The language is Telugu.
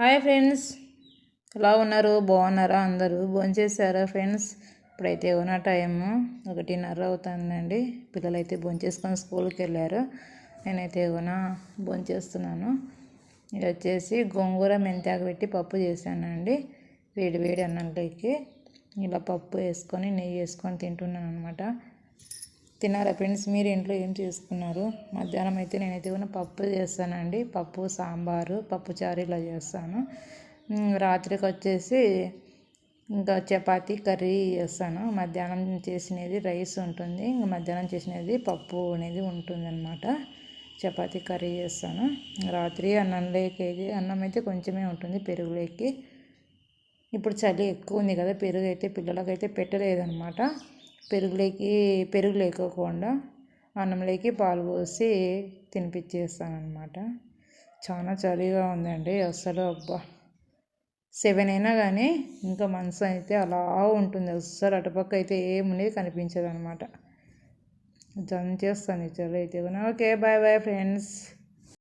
హాయ్ ఫ్రెండ్స్, ఎలా ఉన్నారు? బాగున్నారా? అందరూ భోంచేసారా ఫ్రెండ్స్? ఇప్పుడైతే ఉన్న టైము 1:30 అవుతుందండి. పిల్లలైతే భోంచేసుకొని స్కూల్కి వెళ్ళారు. నేనైతే భోంచేస్తున్నాను. ఇది వచ్చేసి గోంగూర మెంతాకు పెట్టి పప్పు చేశానండి. వేడి వేడి అన్నంలోకి ఇలా పప్పు వేసుకొని నెయ్యి వేసుకొని తింటున్నాను అనమాట. తిన్నారా ఫ్రెండ్స్? మీరు ఇంట్లో ఏం చేసుకున్నారు? మధ్యాహ్నం అయితే నేనైతే పప్పు చేస్తానండి. పప్పు, సాంబారు, పప్పు చారు ఇలా చేస్తాను. రాత్రికి వచ్చేసి ఇంకా చపాతి కర్రీ చేస్తాను. మధ్యాహ్నం చేసినది రైస్ ఉంటుంది, ఇంకా మధ్యాహ్నం చేసినది పప్పు అనేది ఉంటుంది అనమాట. చపాతి కర్రీ చేస్తాను. రాత్రి అన్నం అయితే కొంచెమే ఉంటుంది పెరుగులోకి. ఇప్పుడు చలి ఎక్కువ ఉంది కదా, పెరుగు అయితే పిల్లలకైతే పెట్టలేదన్నమాట. పెరుగు లేకోకుండా అన్నంలోకి పాలు పోసి తినిపించేస్తానమాట. చాలా చలిగా ఉందండి అస్సలు. అబ్బా, 7 అయినా కానీ ఇంకా మనసు అయితే అలా ఉంటుంది. అస్సలు అటుపక్క అయితే ఏముండేది కనిపించదు అనమాట. దంచేస్తాను చలి అయితే. Okay, bye bye friends.